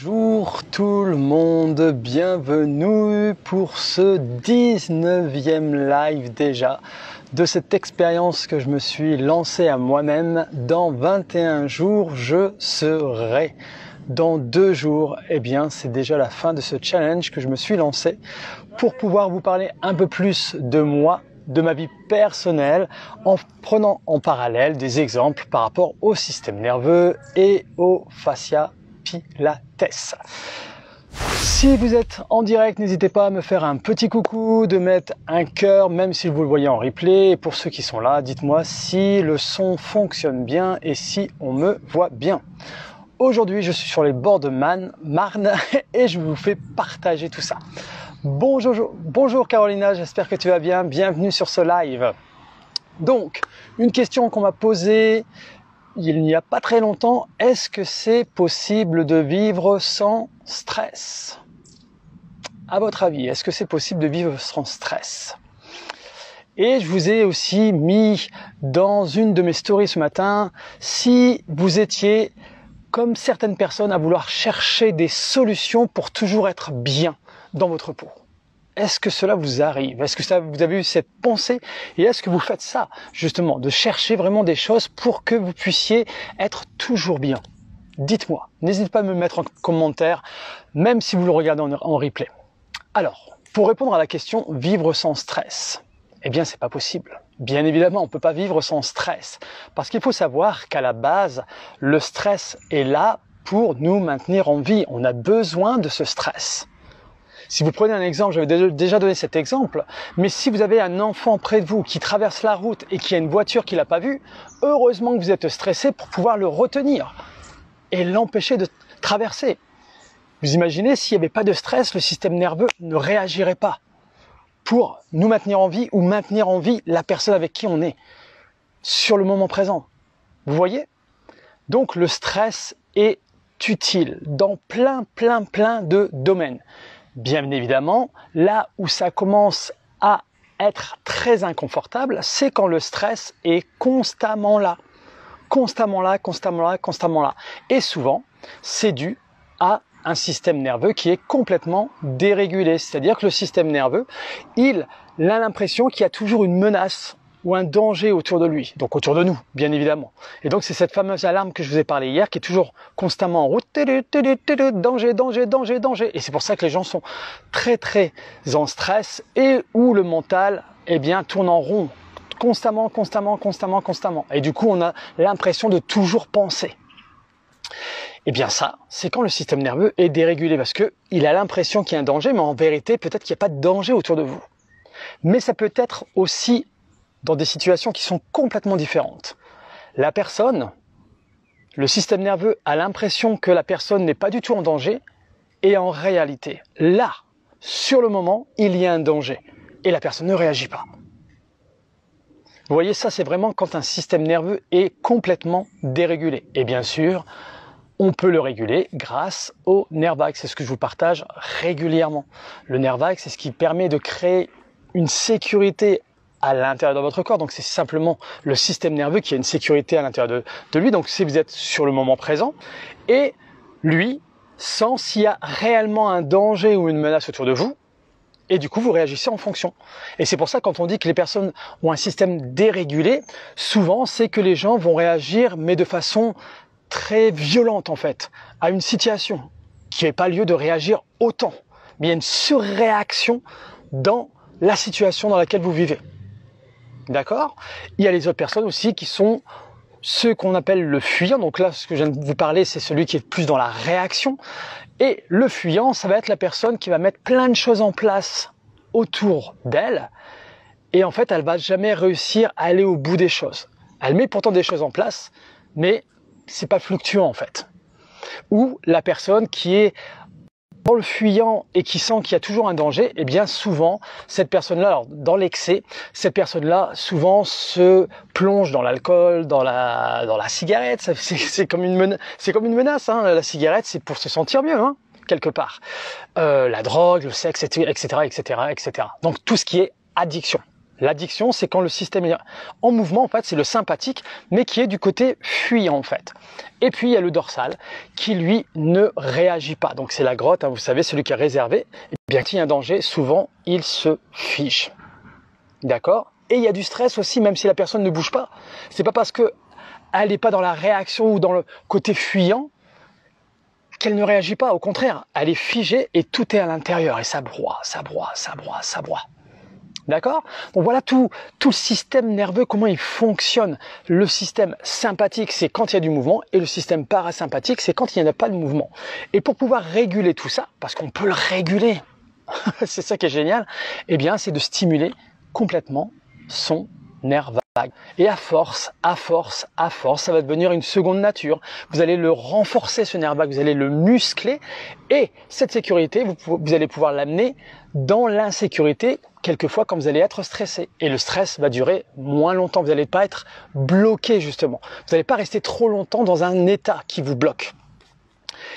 Bonjour tout le monde, bienvenue pour ce 19e live déjà de cette expérience que je me suis lancée à moi-même. Dans 21 jours, je serai. Dans 2 jours, c'est déjà la fin de ce challenge que je me suis lancé pour pouvoir vous parler un peu plus de moi, de ma vie personnelle, en prenant en parallèle des exemples par rapport au système nerveux et au fascia pilates. Si vous êtes en direct, n'hésitez pas à me faire un petit coucou, de mettre un cœur, même si vous le voyez en replay. Et pour ceux qui sont là, dites-moi si le son fonctionne bien et si on me voit bien. Aujourd'hui, je suis sur les bords de Marne et je vous fais partager tout ça. Bonjour Carolina, j'espère que tu vas bien. Bienvenue sur ce live. Donc, une question qu'on m'a posée il n'y a pas très longtemps, est-ce que c'est possible de vivre sans stress? À votre avis, est-ce que c'est possible de vivre sans stress? Et je vous ai aussi mis dans une de mes stories ce matin, si vous étiez comme certaines personnes à vouloir chercher des solutions pour toujours être bien dans votre peau. Est-ce que cela vous arrive? Est-ce que vous avez eu cette pensée? Et est-ce que vous faites ça, justement, de chercher vraiment des choses pour que vous puissiez être toujours bien? Dites-moi, n'hésitez pas à me mettre en commentaire, même si vous le regardez en replay. Alors, pour répondre à la question « vivre sans stress », eh bien, c'est pas possible. Bien évidemment, on ne peut pas vivre sans stress. Parce qu'il faut savoir qu'à la base, le stress est là pour nous maintenir en vie. On a besoin de ce stress. Si vous prenez un exemple, j'avais déjà donné cet exemple, mais si vous avez un enfant près de vous qui traverse la route et qui a une voiture qu'il n'a pas vue, heureusement que vous êtes stressé pour pouvoir le retenir et l'empêcher de traverser. Vous imaginez, s'il n'y avait pas de stress, le système nerveux ne réagirait pas pour nous maintenir en vie ou maintenir en vie la personne avec qui on est sur le moment présent. Vous voyez? Donc le stress est utile dans plein de domaines. Bien évidemment, là où ça commence à être très inconfortable, c'est quand le stress est constamment là. Constamment là. Et souvent, c'est dû à un système nerveux qui est complètement dérégulé. C'est-à-dire que le système nerveux, il a l'impression qu'il y a toujours une menace ou un danger autour de lui, donc autour de nous, bien évidemment. Et donc c'est cette fameuse alarme que je vous ai parlé hier, qui est toujours constamment en route, danger. Et c'est pour ça que les gens sont très en stress et où le mental, tourne en rond, constamment. Et du coup, on a l'impression de toujours penser. Eh bien ça, c'est quand le système nerveux est dérégulé, parce que il a l'impression qu'il y a un danger, mais en vérité, peut-être qu'il n'y a pas de danger autour de vous. Mais ça peut être aussi dans des situations qui sont complètement différentes. La personne, le système nerveux a l'impression que la personne n'est pas du tout en danger, et en réalité, là, sur le moment, il y a un danger, et la personne ne réagit pas. Vous voyez, ça c'est vraiment quand un système nerveux est complètement dérégulé. Et bien sûr, on peut le réguler grâce au nerf vague, c'est ce que je vous partage régulièrement. Le nerf vague, c'est ce qui permet de créer une sécurité à l'intérieur de votre corps, donc c'est simplement le système nerveux qui a une sécurité à l'intérieur de lui, donc si vous êtes sur le moment présent, et lui sent s'il y a réellement un danger ou une menace autour de vous, et du coup vous réagissez en fonction. Et c'est pour ça quand on dit que les personnes ont un système dérégulé, souvent c'est que les gens vont réagir, mais de façon très violente en fait, à une situation qui n'est pas lieu de réagir autant, mais il y a une surréaction dans la situation dans laquelle vous vivez. D'accord? Il y a les autres personnes aussi qui sont ceux qu'on appelle le fuyant. Donc là, ce que je viens de vous parler, c'est celui qui est plus dans la réaction. Et le fuyant, ça va être la personne qui va mettre plein de choses en place autour d'elle. Et en fait, elle va jamais réussir à aller au bout des choses. Elle met pourtant des choses en place, mais c'est pas fluctuant en fait. Ou la personne qui est dans le fuyant et qui sent qu'il y a toujours un danger, eh bien souvent, cette personne-là, alors dans l'excès, cette personne-là souvent se plonge dans l'alcool, dans la cigarette. C'est comme une menace, hein. La cigarette, c'est pour se sentir mieux, hein, quelque part. La drogue, le sexe, etc. Donc tout ce qui est addiction. L'addiction, c'est quand le système est en mouvement, en fait, c'est le sympathique, mais qui est du côté fuyant, en fait. Et puis, il y a le dorsal, qui, lui, ne réagit pas. Donc, c'est la grotte, hein, vous savez, celui qui est réservé. Et bien qu'il y ait un danger, souvent, il se fige. D'accord? Et il y a du stress aussi, même si la personne ne bouge pas. C'est pas parce qu'elle n'est pas dans la réaction ou dans le côté fuyant qu'elle ne réagit pas. Au contraire, elle est figée et tout est à l'intérieur. Et ça broie, ça broie, ça broie, ça broie. D'accord? Donc voilà tout le système nerveux, comment il fonctionne. Le système sympathique, c'est quand il y a du mouvement, et le système parasympathique, c'est quand il n'y a pas de mouvement. Et pour pouvoir réguler tout ça, parce qu'on peut le réguler, c'est ça qui est génial, eh bien c'est de stimuler complètement son nerf vague. Et à force, ça va devenir une seconde nature. Vous allez le renforcer, ce nerf vague, vous allez le muscler, et cette sécurité, vous allez pouvoir l'amener dans l'insécurité, quelquefois quand vous allez être stressé. Et le stress va durer moins longtemps, vous n'allez pas être bloqué justement. Vous n'allez pas rester trop longtemps dans un état qui vous bloque.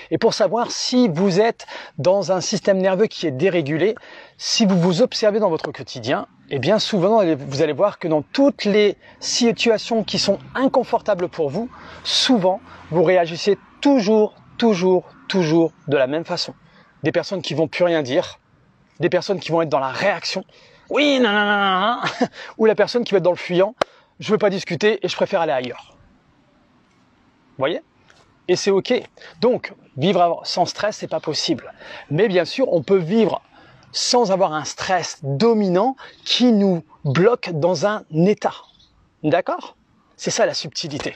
Et pour savoir si vous êtes dans un système nerveux qui est dérégulé, si vous vous observez dans votre quotidien, et bien souvent vous allez voir que dans toutes les situations qui sont inconfortables pour vous, souvent vous réagissez toujours de la même façon. Des personnes qui vont plus rien dire, des personnes qui vont être dans la réaction, oui, nanana, ou la personne qui va être dans le fuyant, je veux pas discuter et je préfère aller ailleurs. Vous voyez? Et c'est ok. Donc, vivre sans stress, c'est pas possible. Mais bien sûr, on peut vivre sans avoir un stress dominant qui nous bloque dans un état. D'accord? C'est ça la subtilité.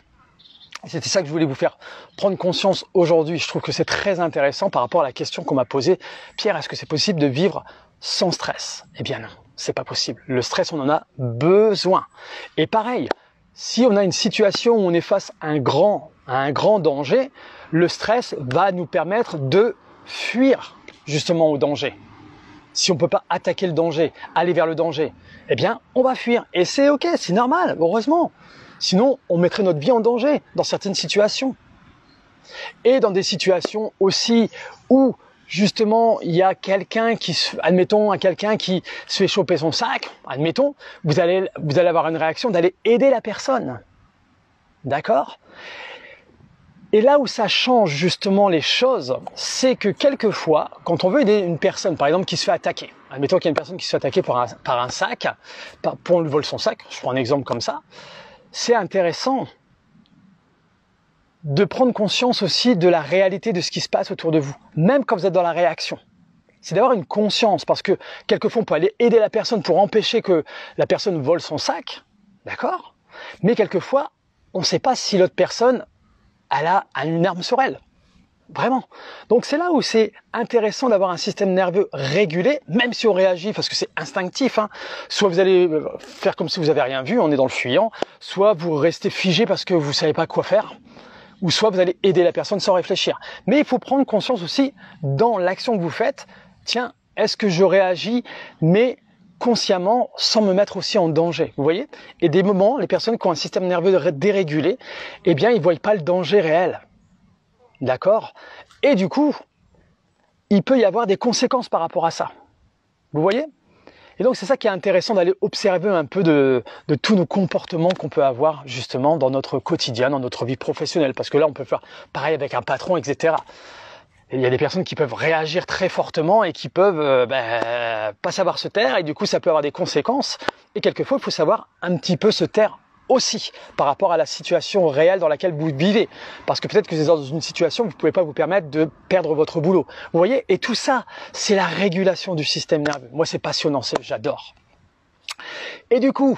C'était ça que je voulais vous faire prendre conscience aujourd'hui. Je trouve que c'est très intéressant par rapport à la question qu'on m'a posée. Pierre, est-ce que c'est possible de vivre sans stress? Eh bien non, c'est pas possible. Le stress, on en a besoin. Et pareil, si on a une situation où on est face à un grand danger, le stress va nous permettre de fuir justement au danger. Si on ne peut pas attaquer le danger, aller vers le danger, eh bien, on va fuir. Et c'est ok, c'est normal, heureusement. Sinon, on mettrait notre vie en danger dans certaines situations. Et dans des situations aussi où, justement, il y a quelqu'un qui se fait choper son sac, admettons, vous allez avoir une réaction d'aller aider la personne. D'accord ? Et là où ça change justement les choses, c'est que quelquefois, quand on veut aider une personne, par exemple, qui se fait attaquer, admettons qu'il y a une personne qui se fait attaquer par un sac, on lui vole son sac, je prends un exemple comme ça, c'est intéressant de prendre conscience aussi de la réalité de ce qui se passe autour de vous, même quand vous êtes dans la réaction. C'est d'avoir une conscience, parce que quelquefois on peut aller aider la personne pour empêcher que la personne vole son sac, d'accord ? Mais quelquefois, on ne sait pas si l'autre personne elle a une arme sur elle. Vraiment. Donc c'est là où c'est intéressant d'avoir un système nerveux régulé, même si on réagit parce que c'est instinctif. Soit vous allez faire comme si vous n'avez rien vu, on est dans le fuyant, soit vous restez figé parce que vous ne savez pas quoi faire, ou soit vous allez aider la personne sans réfléchir. Mais il faut prendre conscience aussi dans l'action que vous faites. Tiens, est-ce que je réagis, mais consciemment, sans me mettre aussi en danger, vous voyez? Et des moments, les personnes qui ont un système nerveux dérégulé, eh bien, ils ne voient pas le danger réel. D'accord? Et du coup, il peut y avoir des conséquences par rapport à ça. Vous voyez? Et donc, c'est ça qui est intéressant d'aller observer un peu de tous nos comportements qu'on peut avoir justement dans notre quotidien, dans notre vie professionnelle. Parce que là, on peut faire pareil avec un patron, etc. Et il y a des personnes qui peuvent réagir très fortement et qui peuvent pas savoir se taire, et du coup ça peut avoir des conséquences. Et quelquefois il faut savoir un petit peu se taire aussi par rapport à la situation réelle dans laquelle vous vivez. Parce que peut-être que vous êtes dans une situation où vous ne pouvez pas vous permettre de perdre votre boulot. Vous voyez? Et tout ça, c'est la régulation du système nerveux. Moi c'est passionnant, j'adore. Et du coup,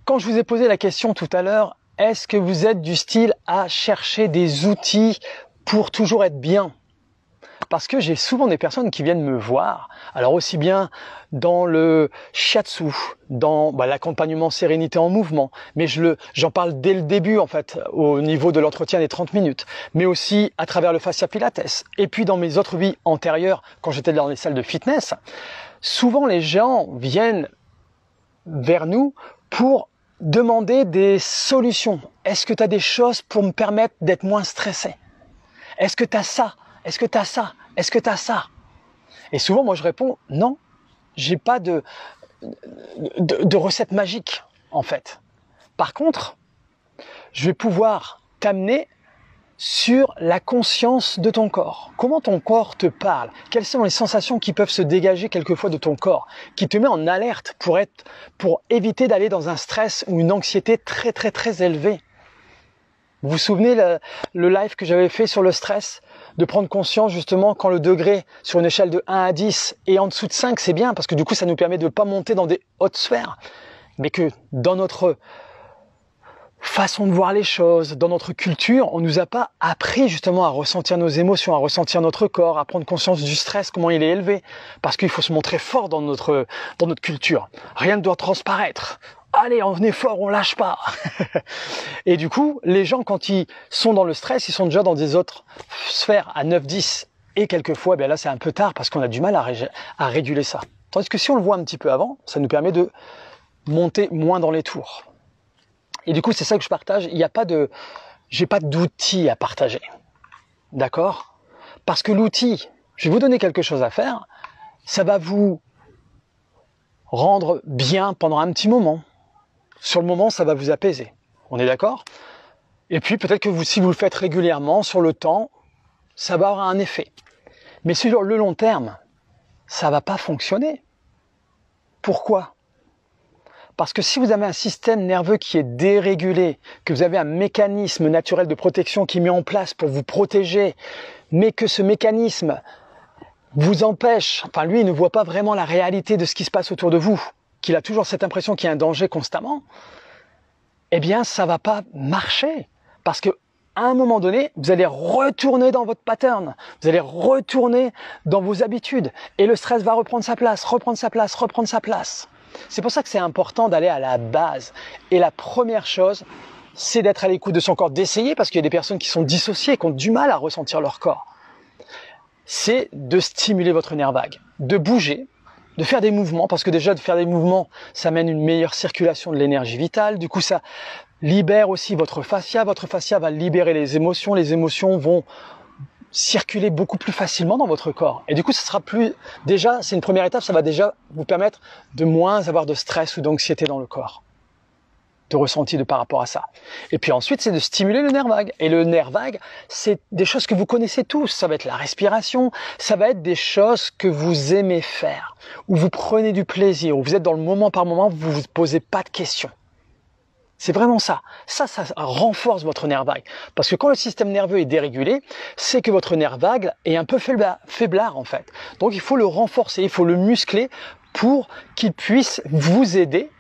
quand je vous ai posé la question tout à l'heure, est-ce que vous êtes du style à chercher des outils pour toujours être bien? Parce que j'ai souvent des personnes qui viennent me voir, alors aussi bien dans le shiatsu, dans l'accompagnement sérénité en mouvement, mais j'en parle dès le début en fait, au niveau de l'entretien des 30 minutes, mais aussi à travers le fascia pilates, et puis dans mes autres vies antérieures, quand j'étais dans les salles de fitness, souvent les gens viennent vers nous pour demander des solutions. Est-ce que tu as des choses pour me permettre d'être moins stressé? Est-ce que tu as ça? Est-ce que tu as ça? Est-ce que tu as ça? Et souvent, moi, je réponds non. J'ai pas de de recette magique, en fait. Par contre, je vais pouvoir t'amener sur la conscience de ton corps. Comment ton corps te parle? Quelles sont les sensations qui peuvent se dégager quelquefois de ton corps, qui te met en alerte pour éviter d'aller dans un stress ou une anxiété très très très élevée? Vous vous souvenez le live que j'avais fait sur le stress? De prendre conscience justement quand le degré sur une échelle de 1 à 10 est en dessous de 5, c'est bien parce que du coup ça nous permet de ne pas monter dans des hautes sphères, mais que dans notre façon de voir les choses, dans notre culture, on nous a pas appris justement à ressentir nos émotions, à ressentir notre corps, à prendre conscience du stress, comment il est élevé, parce qu'il faut se montrer fort dans notre culture. Rien ne doit transparaître. Allez, on est fort, on lâche pas. Et du coup, les gens, quand ils sont dans le stress, ils sont déjà dans des autres sphères à 9, 10. Et quelquefois, là, c'est un peu tard parce qu'on a du mal à réguler ça. Tandis que si on le voit un petit peu avant, ça nous permet de monter moins dans les tours. Et du coup, c'est ça que je partage. J'ai pas d'outil à partager. D'accord? Parce que l'outil, je vais vous donner quelque chose à faire, ça va vous rendre bien pendant un petit moment. Sur le moment, ça va vous apaiser. On est d'accord? Et puis, peut-être que si vous le faites régulièrement, sur le temps, ça va avoir un effet. Mais sur le long terme, ça va pas fonctionner. Pourquoi? Parce que si vous avez un système nerveux qui est dérégulé, que vous avez un mécanisme naturel de protection qui est mis en place pour vous protéger, mais que ce mécanisme vous empêche, lui, il ne voit pas vraiment la réalité de ce qui se passe autour de vous, qu'il a toujours cette impression qu'il y a un danger constamment, eh bien, ça va pas marcher. Parce que à un moment donné, vous allez retourner dans votre pattern, vous allez retourner dans vos habitudes, et le stress va reprendre sa place, reprendre sa place, reprendre sa place. C'est pour ça que c'est important d'aller à la base. Et la première chose, c'est d'être à l'écoute de son corps, d'essayer, parce qu'il y a des personnes qui sont dissociées, qui ont du mal à ressentir leur corps. C'est de stimuler votre nerf vague, de bouger, de faire des mouvements, parce que déjà de faire des mouvements, ça mène une meilleure circulation de l'énergie vitale, du coup ça libère aussi votre fascia va libérer les émotions vont circuler beaucoup plus facilement dans votre corps. Et du coup, ça sera déjà, c'est une première étape, ça va déjà vous permettre de moins avoir de stress ou d'anxiété dans le corps, de ressenti par rapport à ça. Et puis ensuite, c'est de stimuler le nerf vague. Et le nerf vague, c'est des choses que vous connaissez tous. Ça va être la respiration, ça va être des choses que vous aimez faire, où vous prenez du plaisir, où vous êtes dans le moment par moment, vous vous posez pas de questions. C'est vraiment ça. Ça renforce votre nerf vague. Parce que quand le système nerveux est dérégulé, c'est que votre nerf vague est un peu faiblard en fait. Donc il faut le renforcer, il faut le muscler pour qu'il puisse vous aider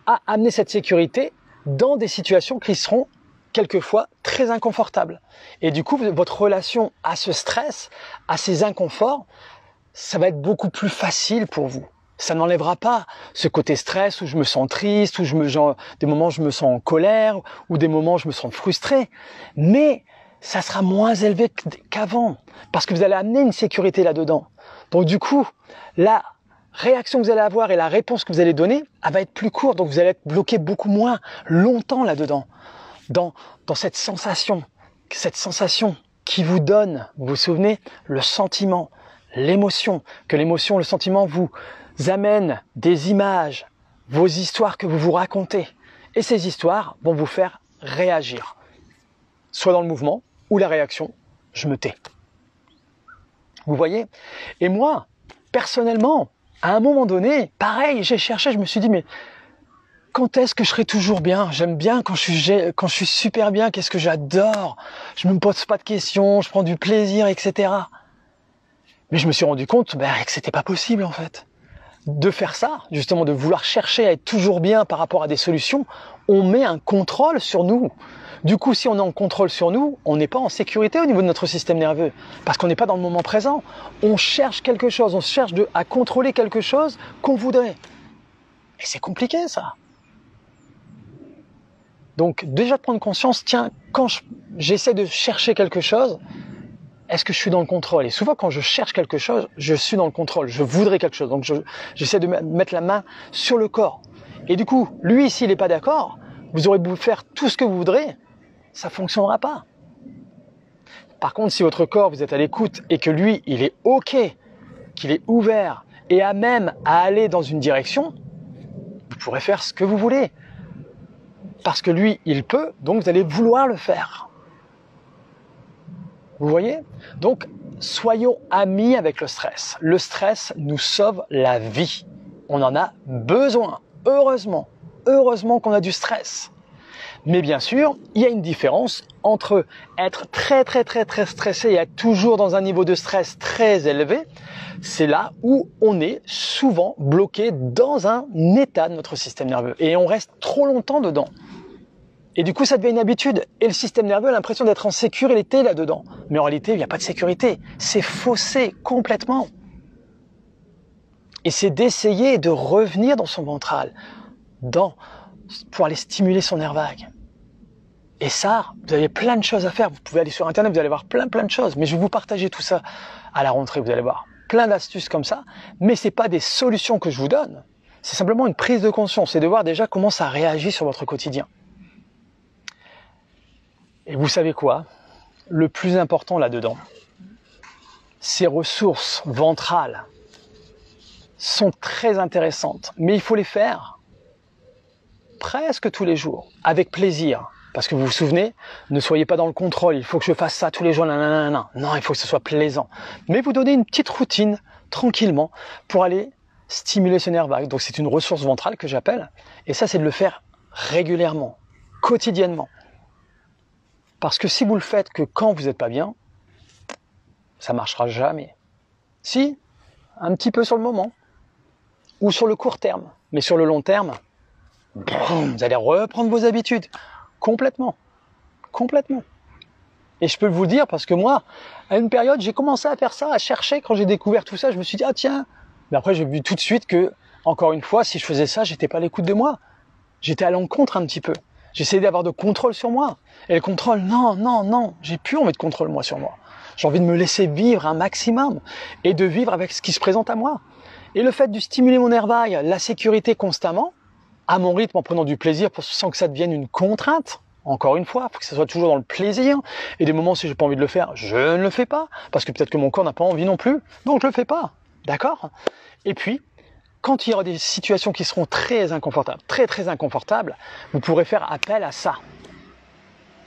à amener cette sécurité dans des situations qui seront quelquefois très inconfortables. Et du coup, votre relation à ce stress, à ces inconforts, ça va être beaucoup plus facile pour vous. Ça n'enlèvera pas ce côté stress où je me sens triste, où des moments je me sens en colère, ou des moments je me sens frustré. Mais ça sera moins élevé qu'avant, parce que vous allez amener une sécurité là-dedans. Donc du coup, la réaction que vous allez avoir et la réponse que vous allez donner, elle va être plus courte, donc vous allez être bloqué beaucoup moins longtemps là-dedans, dans cette sensation qui vous donne, vous vous souvenez, le sentiment, l'émotion, que l'émotion, le sentiment vous amène des images, vos histoires que vous vous racontez. Et ces histoires vont vous faire réagir, soit dans le mouvement ou la réaction, je me tais. Vous voyez? Et moi, personnellement, à un moment donné, pareil, j'ai cherché, je me suis dit, mais quand est-ce que je serai toujours bien? J'aime bien quand je suis super bien, qu'est-ce que j'adore? Je me pose pas de questions, je prends du plaisir, etc. Mais je me suis rendu compte que c'était pas possible en fait. De faire ça, justement de vouloir chercher à être toujours bien par rapport à des solutions, on met un contrôle sur nous. Du coup, si on est en contrôle sur nous, on n'est pas en sécurité au niveau de notre système nerveux, parce qu'on n'est pas dans le moment présent. On cherche quelque chose, on cherche à contrôler quelque chose qu'on voudrait. Et c'est compliqué ça. Donc déjà de prendre conscience, tiens, quand j'essaie de chercher quelque chose, est-ce que je suis dans le contrôle? Et souvent, quand je cherche quelque chose, je suis dans le contrôle. Je voudrais quelque chose. Donc, j'essaie de mettre la main sur le corps. Et du coup, lui, s'il n'est pas d'accord, vous aurez beau faire tout ce que vous voudrez, ça ne fonctionnera pas. Par contre, si votre corps, vous êtes à l'écoute et que lui, il est OK, qu'il est ouvert et à même à aller dans une direction, vous pourrez faire ce que vous voulez. Parce que lui, il peut, donc vous allez vouloir le faire. Vous voyez? Donc, soyons amis avec le stress. Le stress nous sauve la vie. On en a besoin. Heureusement. Heureusement qu'on a du stress. Mais bien sûr, il y a une différence entre être très stressé et être toujours dans un niveau de stress très élevé. C'est là où on est souvent bloqué dans un état de notre système nerveux. Et on reste trop longtemps dedans. Et du coup, ça devient une habitude. Et le système nerveux a l'impression d'être en sécurité là-dedans. Mais en réalité, il n'y a pas de sécurité. C'est faussé complètement. Et c'est d'essayer de revenir dans son ventral, pour aller stimuler son nerf vague. Et ça, vous avez plein de choses à faire. Vous pouvez aller sur Internet, vous allez voir plein de choses. Mais je vais vous partager tout ça à la rentrée, vous allez voir. Plein d'astuces comme ça. Mais ce n'est pas des solutions que je vous donne. C'est simplement une prise de conscience. C'est de voir déjà comment ça réagit sur votre quotidien. Et vous savez quoi? Le plus important là-dedans, ces ressources ventrales sont très intéressantes. Mais il faut les faire presque tous les jours, avec plaisir. Parce que vous vous souvenez, ne soyez pas dans le contrôle, il faut que je fasse ça tous les jours, nanana. Non, il faut que ce soit plaisant. Mais vous donnez une petite routine, tranquillement, pour aller stimuler ce nerf vague. Donc c'est une ressource ventrale que j'appelle. Et ça, c'est de le faire régulièrement, quotidiennement. Parce que si vous le faites que quand vous n'êtes pas bien, ça ne marchera jamais. Si, un petit peu sur le moment, ou sur le court terme, mais sur le long terme, vous allez reprendre vos habitudes, complètement. Et je peux vous le dire parce que moi, à une période, j'ai commencé à faire ça, à chercher, quand j'ai découvert tout ça, je me suis dit, ah tiens, mais après j'ai vu tout de suite que, encore une fois, si je faisais ça, j'étais pas à l'écoute de moi. J'étais à l'encontre un petit peu. J'essayais d'avoir de contrôle sur moi. Et le contrôle, non, j'ai plus envie de contrôle moi sur moi. J'ai envie de me laisser vivre un maximum et de vivre avec ce qui se présente à moi. Et le fait de stimuler mon nerf vague, la sécurité constamment, à mon rythme, en prenant du plaisir, sans que ça devienne une contrainte, encore une fois, il faut que ça soit toujours dans le plaisir. Et des moments, si j'ai pas envie de le faire, je ne le fais pas. Parce que peut-être que mon corps n'a pas envie non plus. Donc je le fais pas. D'accord? Et puis, quand il y aura des situations qui seront très inconfortables, vous pourrez faire appel à ça.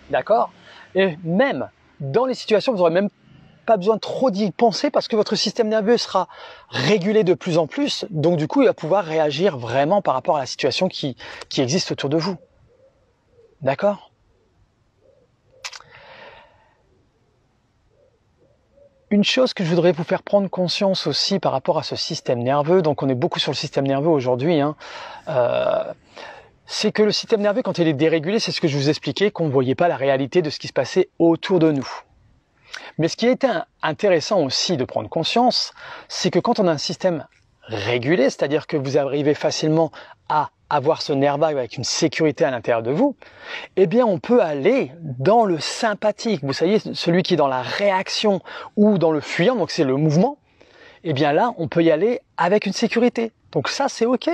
D'accord? Et même dans les situations, vous n'aurez même pas besoin trop d'y penser parce que votre système nerveux sera régulé de plus en plus. Donc du coup, il va pouvoir réagir vraiment par rapport à la situation qui existe autour de vous. D'accord? Une chose que je voudrais vous faire prendre conscience aussi par rapport à ce système nerveux, donc on est beaucoup sur le système nerveux aujourd'hui, c'est que le système nerveux, quand il est dérégulé, c'est ce que je vous expliquais, qu'on ne voyait pas la réalité de ce qui se passait autour de nous. Mais ce qui a été intéressant aussi de prendre conscience, c'est que quand on a un système régulé, c'est-à-dire que vous arrivez facilement à avoir ce nerf vague avec une sécurité à l'intérieur de vous, eh bien on peut aller dans le sympathique, vous savez, celui qui est dans la réaction ou dans le fuyant, donc c'est le mouvement, eh bien là on peut y aller avec une sécurité. Donc ça c'est ok.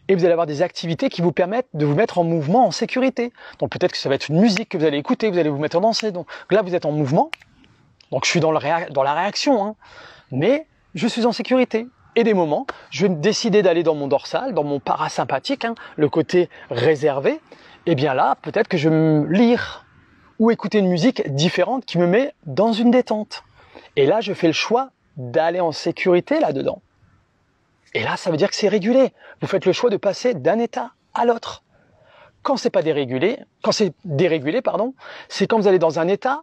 Et vous allez avoir des activités qui vous permettent de vous mettre en mouvement en sécurité. Donc peut-être que ça va être une musique que vous allez écouter, vous allez vous mettre en danser. Donc là vous êtes en mouvement, donc je suis dans la réaction, mais je suis en sécurité. Et des moments, je vais décider d'aller dans mon dorsal, dans mon parasympathique, le côté réservé. Et bien là, peut-être que je vais lire ou écouter une musique différente qui me met dans une détente. Et là, je fais le choix d'aller en sécurité là-dedans. Et là, ça veut dire que c'est régulé. Vous faites le choix de passer d'un état à l'autre. Quand c'est dérégulé, c'est quand vous allez dans un état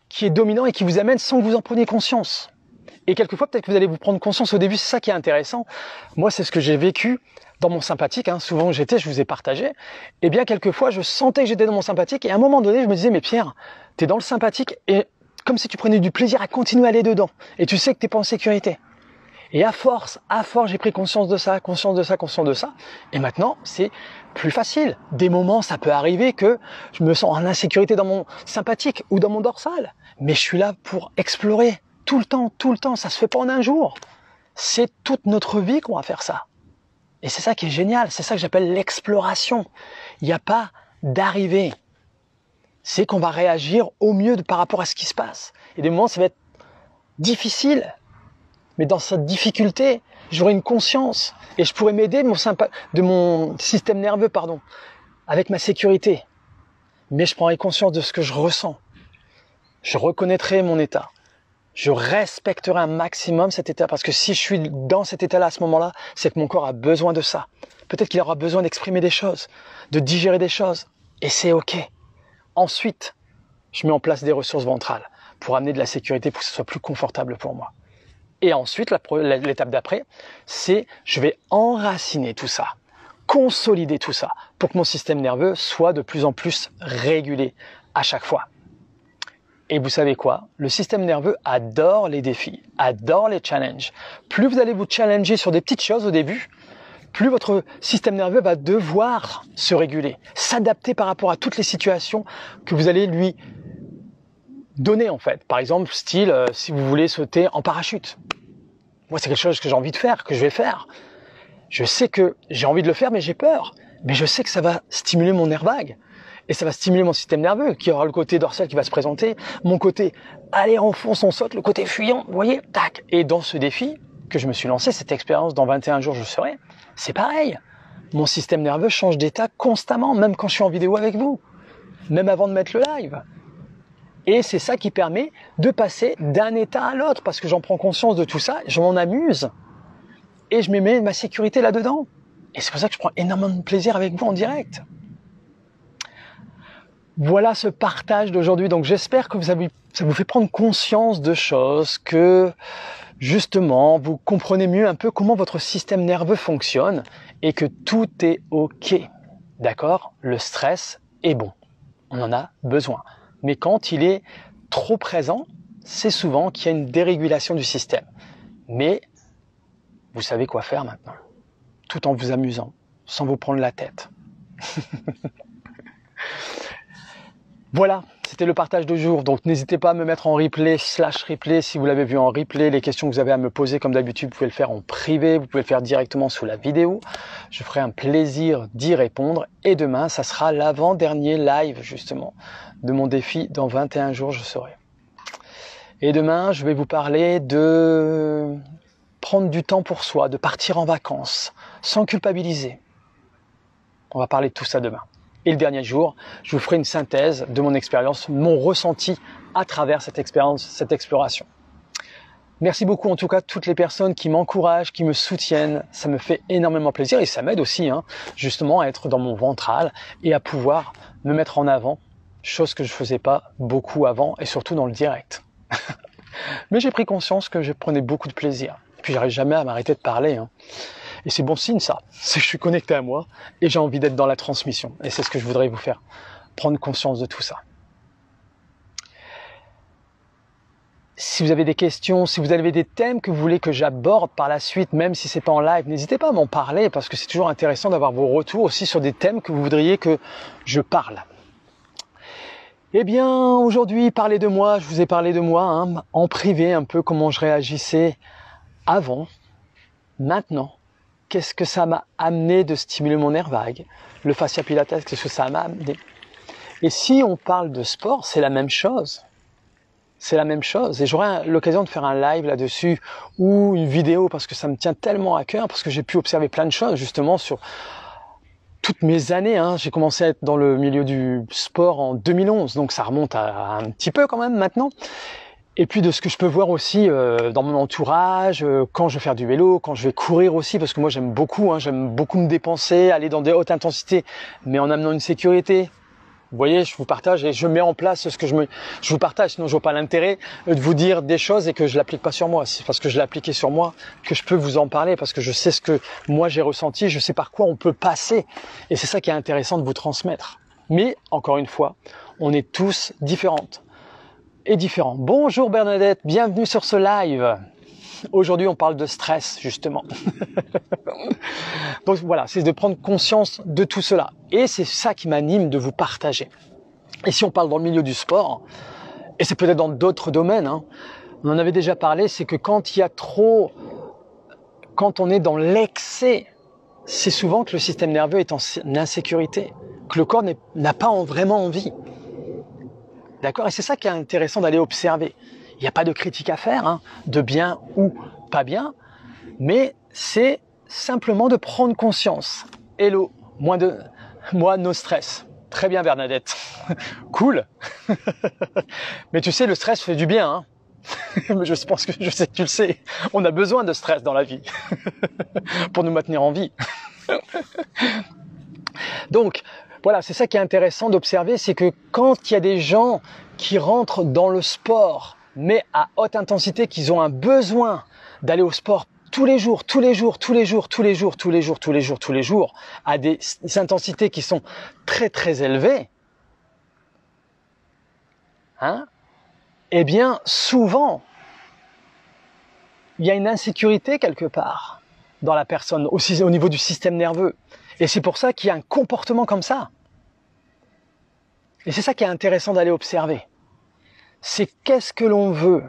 qui est dominant et qui vous amène sans que vous en preniez conscience. Et quelquefois, peut-être que vous allez vous prendre conscience au début, c'est ça qui est intéressant. Moi, c'est ce que j'ai vécu dans mon sympathique, souvent où j'étais, je vous ai partagé. Eh bien, quelquefois, je sentais que j'étais dans mon sympathique et à un moment donné, je me disais, mais Pierre, t'es dans le sympathique et comme si tu prenais du plaisir à continuer à aller dedans. Et tu sais que t'es pas en sécurité. Et à force, j'ai pris conscience de ça. Et maintenant, c'est plus facile. Des moments, ça peut arriver que je me sens en insécurité dans mon sympathique ou dans mon dorsal. Mais je suis là pour explorer. Tout le temps, ça se fait pas en un jour. C'est toute notre vie qu'on va faire ça. Et c'est ça qui est génial, c'est ça que j'appelle l'exploration. Il n'y a pas d'arrivée. C'est qu'on va réagir au mieux par rapport à ce qui se passe. Et des moments, ça va être difficile. Mais dans cette difficulté, j'aurai une conscience et je pourrai m'aider de mon système nerveux, avec ma sécurité. Mais je prendrai conscience de ce que je ressens. Je reconnaîtrai mon état. Je respecterai un maximum cet état, parce que si je suis dans cet état-là à ce moment-là, c'est que mon corps a besoin de ça. Peut-être qu'il aura besoin d'exprimer des choses, de digérer des choses, et c'est ok. Ensuite, je mets en place des ressources ventrales pour amener de la sécurité, pour que ce soit plus confortable pour moi. Et ensuite, l'étape d'après, c'est je vais enraciner tout ça, consolider tout ça, pour que mon système nerveux soit de plus en plus régulé à chaque fois. Et vous savez quoi? Le système nerveux adore les défis, adore les challenges. Plus vous allez vous challenger sur des petites choses au début, plus votre système nerveux va devoir se réguler, s'adapter par rapport à toutes les situations que vous allez lui donner en fait. Par exemple, style, si vous voulez sauter en parachute. Moi, c'est quelque chose que j'ai envie de faire, que je vais faire. Je sais que j'ai envie de le faire, mais j'ai peur. Mais je sais que ça va stimuler mon nerf vague. Et ça va stimuler mon système nerveux, qui aura le côté dorsal qui va se présenter, mon côté « allez, on fonce, on saute », le côté fuyant, vous voyez, tac. Et dans ce défi que je me suis lancé, cette expérience, dans 21 jours je serai, c'est pareil. Mon système nerveux change d'état constamment, même quand je suis en vidéo avec vous, même avant de mettre le live. Et c'est ça qui permet de passer d'un état à l'autre, parce que j'en prends conscience de tout ça, je m'en amuse, et je me mets ma sécurité là-dedans. Et c'est pour ça que je prends énormément de plaisir avec vous en direct. Voilà ce partage d'aujourd'hui. Donc j'espère que ça vous fait prendre conscience de choses, que justement vous comprenez mieux un peu comment votre système nerveux fonctionne et que tout est ok. D'accord? Le stress est bon. On en a besoin. Mais quand il est trop présent, c'est souvent qu'il y a une dérégulation du système. Mais vous savez quoi faire maintenant, tout en vous amusant, sans vous prendre la tête. Voilà, c'était le partage de jour. Donc n'hésitez pas à me mettre en replay/replay si vous l'avez vu en replay. Les questions que vous avez à me poser, comme d'habitude, vous pouvez le faire en privé, vous pouvez le faire directement sous la vidéo. Je ferai un plaisir d'y répondre. Et demain, ça sera l'avant-dernier live, justement, de mon défi. Dans 21 jours, je serai. Et demain, je vais vous parler de prendre du temps pour soi, de partir en vacances, sans culpabiliser. On va parler de tout ça demain. Et le dernier jour, je vous ferai une synthèse de mon expérience, mon ressenti à travers cette expérience, cette exploration. Merci beaucoup en tout cas toutes les personnes qui m'encouragent, qui me soutiennent. Ça me fait énormément plaisir et ça m'aide aussi justement à être dans mon ventral et à pouvoir me mettre en avant, chose que je faisais pas beaucoup avant et surtout dans le direct. Mais j'ai pris conscience que je prenais beaucoup de plaisir. Et puis j'arrive jamais à m'arrêter de parler. Et c'est bon signe ça, c'est que je suis connecté à moi et j'ai envie d'être dans la transmission. Et c'est ce que je voudrais vous faire, prendre conscience de tout ça. Si vous avez des questions, si vous avez des thèmes que vous voulez que j'aborde par la suite, même si c'est pas en live, n'hésitez pas à m'en parler parce que c'est toujours intéressant d'avoir vos retours aussi sur des thèmes que vous voudriez que je parle. Eh bien, aujourd'hui, parler de moi, je vous ai parlé de moi en privé, un peu comment je réagissais avant, maintenant. Qu'est-ce que ça m'a amené de stimuler mon nerf vague? Le fascia pilates, qu'est-ce que ça m'a amené? Et si on parle de sport, c'est la même chose. C'est la même chose. Et j'aurai l'occasion de faire un live là-dessus ou une vidéo parce que ça me tient tellement à cœur, parce que j'ai pu observer plein de choses justement sur toutes mes années. J'ai commencé à être dans le milieu du sport en 2011, donc ça remonte à un petit peu quand même maintenant. Et puis de ce que je peux voir aussi dans mon entourage, quand je vais faire du vélo, quand je vais courir aussi, parce que moi j'aime beaucoup me dépenser, aller dans des hautes intensités, mais en amenant une sécurité. Vous voyez, je vous partage et je mets en place ce que je vous partage, sinon je vois pas l'intérêt de vous dire des choses et que je l'applique pas sur moi. C'est parce que je l'ai appliqué sur moi que je peux vous en parler, parce que je sais ce que moi j'ai ressenti, je sais par quoi on peut passer. Et c'est ça qui est intéressant de vous transmettre. Mais, encore une fois, on est tous différentes. Et différent. Bonjour Bernadette, bienvenue sur ce live. Aujourd'hui, on parle de stress, justement. Donc voilà, c'est de prendre conscience de tout cela. Et c'est ça qui m'anime de vous partager. Et si on parle dans le milieu du sport, et c'est peut-être dans d'autres domaines, on en avait déjà parlé, c'est que quand il y a trop, quand on est dans l'excès, c'est souvent que le système nerveux est en insécurité, que le corps n'a pas vraiment envie. D'accord? Et c'est ça qui est intéressant d'aller observer. Il n'y a pas de critique à faire, de bien ou pas bien, mais c'est simplement de prendre conscience. Hello, moi, no stress. Très bien Bernadette, cool. Mais tu sais, le stress fait du bien, hein. Je pense que je sais que tu le sais. On a besoin de stress dans la vie pour nous maintenir en vie. Donc, voilà, c'est ça qui est intéressant d'observer, c'est que quand il y a des gens qui rentrent dans le sport, mais à haute intensité, qu'ils ont un besoin d'aller au sport tous les jours, à des intensités qui sont très très élevées, hein, eh bien, souvent, il y a une insécurité quelque part dans la personne, aussi au niveau du système nerveux. Et c'est pour ça qu'il y a un comportement comme ça. Et c'est ça qui est intéressant d'aller observer. C'est qu'est-ce que l'on veut?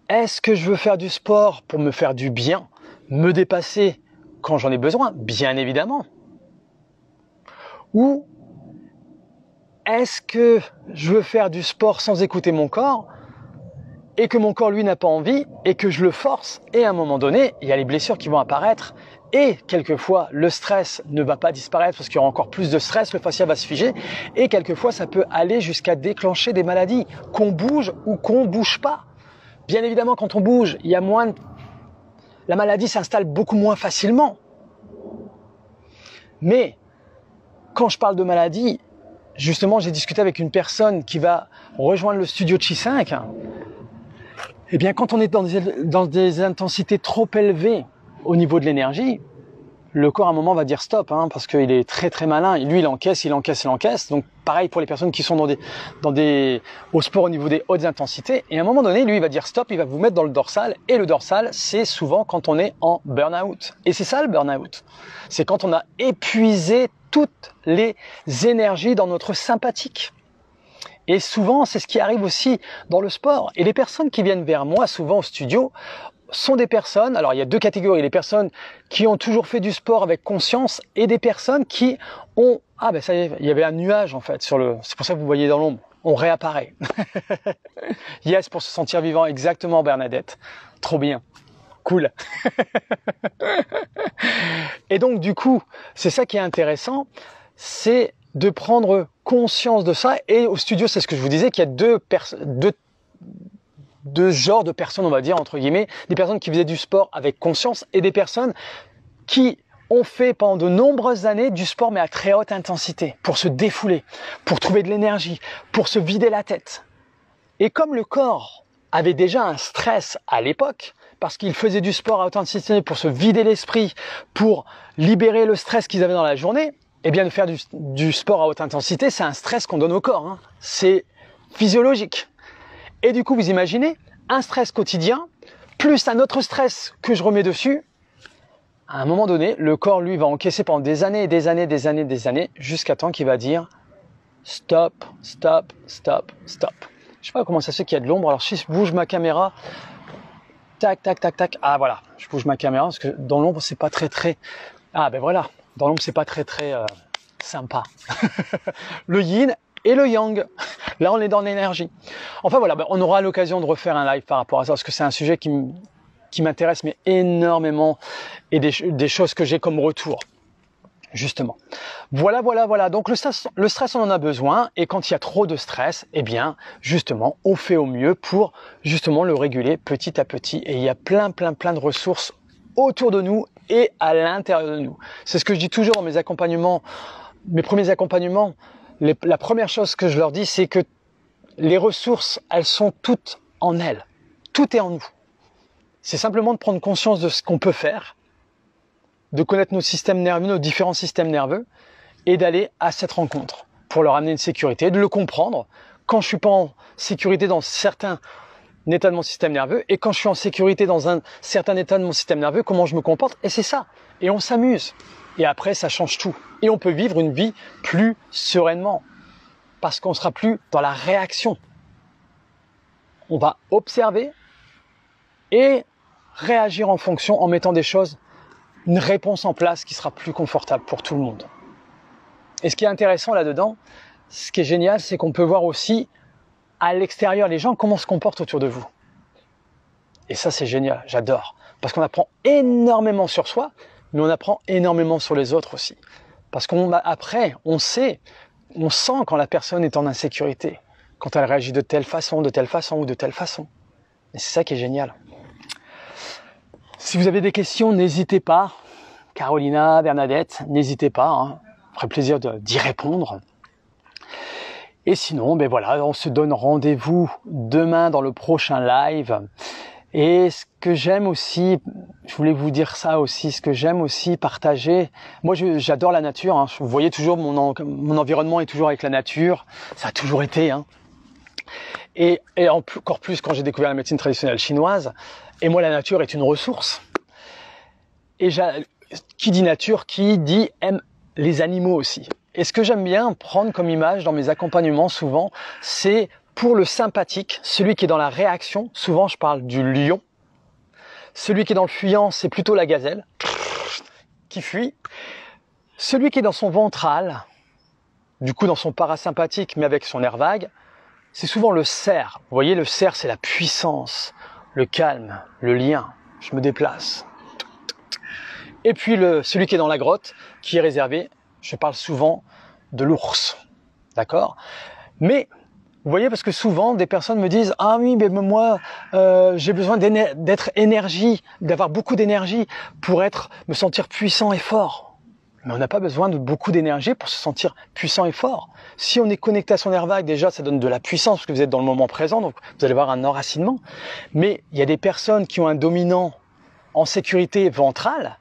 Est-ce que je veux faire du sport pour me faire du bien, me dépasser quand j'en ai besoin? Bien évidemment. Ou est-ce que je veux faire du sport sans écouter mon corps et que mon corps, lui, n'a pas envie et que je le force et à un moment donné, il y a les blessures qui vont apparaître et quelquefois, le stress ne va pas disparaître parce qu'il y aura encore plus de stress, le fascia va se figer et quelquefois, ça peut aller jusqu'à déclencher des maladies, qu'on bouge ou qu'on bouge pas. Bien évidemment, quand on bouge, il y a moins la maladie s'installe beaucoup moins facilement. Mais quand je parle de maladie, justement, j'ai discuté avec une personne qui va rejoindre le studio Chi 5. Eh bien, quand on est dans des intensités trop élevées au niveau de l'énergie, le corps à un moment va dire stop, hein, parce qu'il est très très malin. Et lui, il encaisse. Donc, pareil pour les personnes qui sont au sport au niveau des hautes intensités. Et à un moment donné, lui, il va dire stop, il va vous mettre dans le dorsal. Et le dorsal, c'est souvent quand on est en burn-out. Et c'est ça le burn-out. C'est quand on a épuisé toutes les énergies dans notre sympathique. Et souvent, c'est ce qui arrive aussi dans le sport. Et les personnes qui viennent vers moi, souvent au studio, sont des personnes, alors il y a deux catégories, les personnes qui ont toujours fait du sport avec conscience et des personnes qui ont, ah ben ça y est, il y avait un nuage en fait c'est pour ça que vous voyez dans l'ombre, on réapparaît. Yes, pour se sentir vivant, exactement Bernadette, trop bien, cool. Et donc du coup, c'est ça qui est intéressant, c'est de prendre conscience de ça. Et au studio, c'est ce que je vous disais, qu'il y a deux genres de personnes, on va dire, entre guillemets, des personnes qui faisaient du sport avec conscience et des personnes qui ont fait pendant de nombreuses années du sport mais à très haute intensité, pour se défouler, pour trouver de l'énergie, pour se vider la tête. Et comme le corps avait déjà un stress à l'époque, parce qu'ils faisaient du sport à haute intensité pour se vider l'esprit, pour libérer le stress qu'ils avaient dans la journée, eh bien de faire du sport à haute intensité, c'est un stress qu'on donne au corps, hein. C'est physiologique. Et du coup, vous imaginez, un stress quotidien, plus un autre stress que je remets dessus, à un moment donné, le corps, lui, va encaisser pendant des années, jusqu'à temps qu'il va dire stop, stop, stop, stop. Je sais pas comment ça se fait qu'il y a de l'ombre, alors si je bouge ma caméra, tac, tac, tac, tac, ah voilà, je bouge ma caméra, parce que dans l'ombre, c'est pas très, ah ben voilà, dans l'ombre, c'est pas très sympa. Le yin et le yang. Là, on est dans l'énergie. Enfin voilà, on aura l'occasion de refaire un live par rapport à ça, parce que c'est un sujet qui m'intéresse mais énormément et des choses que j'ai comme retour, justement. Voilà. Donc le stress, on en a besoin, et quand il y a trop de stress, eh bien, justement, on fait au mieux pour justement le réguler petit à petit. Et il y a plein de ressources autour de nous et à l'intérieur de nous. C'est ce que je dis toujours dans mes accompagnements, mes premiers accompagnements. La première chose que je leur dis, c'est que les ressources, elles sont toutes en elles. Tout est en nous. C'est simplement de prendre conscience de ce qu'on peut faire, de connaître nos systèmes nerveux, nos différents systèmes nerveux, et d'aller à cette rencontre pour leur amener une sécurité, de le comprendre quand je suis pas en sécurité dans certains états de mon système nerveux, et quand je suis en sécurité dans un certain état de mon système nerveux, comment je me comporte, et c'est ça. Et on s'amuse. Et après, ça change tout. Et on peut vivre une vie plus sereinement, parce qu'on sera plus dans la réaction. On va observer et réagir en fonction, en mettant des choses, une réponse en place qui sera plus confortable pour tout le monde. Et ce qui est intéressant là-dedans, ce qui est génial, c'est qu'on peut voir aussi à l'extérieur les gens comment se comportent autour de vous. Et ça, c'est génial, j'adore. Parce qu'on apprend énormément sur soi, mais on apprend énormément sur les autres aussi. Parce qu'après, on sent quand la personne est en insécurité, quand elle réagit de telle façon ou de telle façon. Et c'est ça qui est génial. Si vous avez des questions, n'hésitez pas. Carolina, Bernadette, n'hésitez pas. Ça ferait plaisir d'y répondre. Et sinon, ben voilà, on se donne rendez-vous demain dans le prochain live. Et ce que j'aime aussi, je voulais vous dire ça aussi, ce que j'aime aussi partager, moi j'adore la nature, hein. Vous voyez toujours mon environnement est toujours avec la nature, ça a toujours été. Hein. Et encore plus quand j'ai découvert la médecine traditionnelle chinoise, et moi la nature est une ressource. Et qui dit nature, qui dit aime les animaux aussi. Et ce que j'aime bien prendre comme image dans mes accompagnements souvent, c'est pour le sympathique, celui qui est dans la réaction, souvent je parle du lion. Celui qui est dans le fuyant, c'est plutôt la gazelle, qui fuit. Celui qui est dans son ventral, du coup dans son parasympathique, mais avec son nerf vague, c'est souvent le cerf. Vous voyez, le cerf, c'est la puissance, le calme, le lien. Je me déplace. Et puis celui qui est dans la grotte, qui est réservé, je parle souvent de l'ours. D'accord ? Mais vous voyez, parce que souvent, des personnes me disent « Ah oui, mais moi, j'ai besoin d'être énergie, d'avoir beaucoup d'énergie pour me sentir puissant et fort. » Mais on n'a pas besoin de beaucoup d'énergie pour se sentir puissant et fort. Si on est connecté à son nerf vague, déjà, ça donne de la puissance parce que vous êtes dans le moment présent, donc vous allez avoir un enracinement. Mais il y a des personnes qui ont un dominant en sécurité ventrale,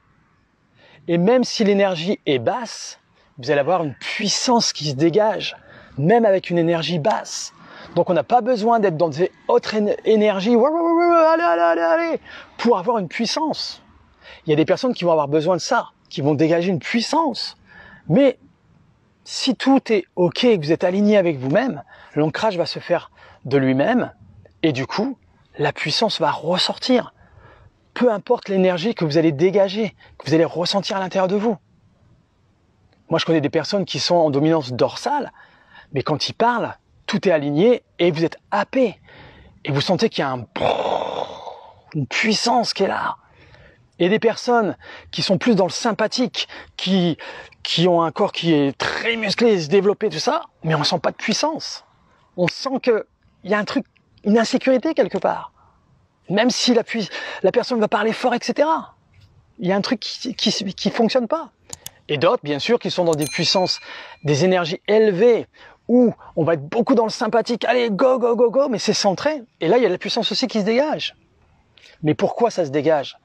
et même si l'énergie est basse, vous allez avoir une puissance qui se dégage, même avec une énergie basse. Donc on n'a pas besoin d'être dans des hautes énergies, allez, pour avoir une puissance. Il y a des personnes qui vont avoir besoin de ça, qui vont dégager une puissance. Mais si tout est OK et que vous êtes aligné avec vous-même, l'ancrage va se faire de lui-même et du coup, la puissance va ressortir. Peu importe l'énergie que vous allez dégager, que vous allez ressentir à l'intérieur de vous. Moi, je connais des personnes qui sont en dominance dorsale, mais quand ils parlent, tout est aligné et vous êtes happé. Et vous sentez qu'il y a une puissance qui est là. Et des personnes qui sont plus dans le sympathique, qui ont un corps qui est très musclé, se développé, tout ça, mais on ne sent pas de puissance. On sent qu'il y a un truc, une insécurité quelque part. Même si la personne va parler fort, etc. Il y a un truc qui fonctionne pas. Et d'autres, bien sûr, qui sont dans des puissances, des énergies élevées, où on va être beaucoup dans le sympathique, allez, go, go, go, go, mais c'est centré. Et là, il y a la puissance aussi qui se dégage. Mais pourquoi ça se dégage ?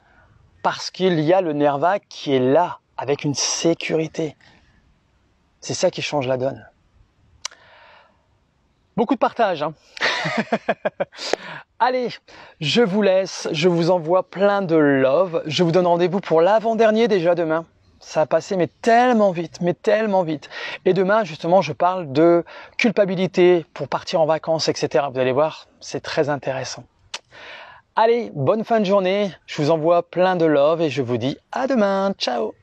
Parce qu'il y a le nerf vague qui est là, avec une sécurité. C'est ça qui change la donne. Beaucoup de partage, hein. Allez, je vous laisse, je vous envoie plein de love. Je vous donne rendez-vous pour l'avant-dernier déjà demain. Ça a passé mais tellement vite. Et demain, justement, je parle de culpabilité pour partir en vacances, etc. Vous allez voir, c'est très intéressant. Allez, bonne fin de journée. Je vous envoie plein de love et je vous dis à demain. Ciao!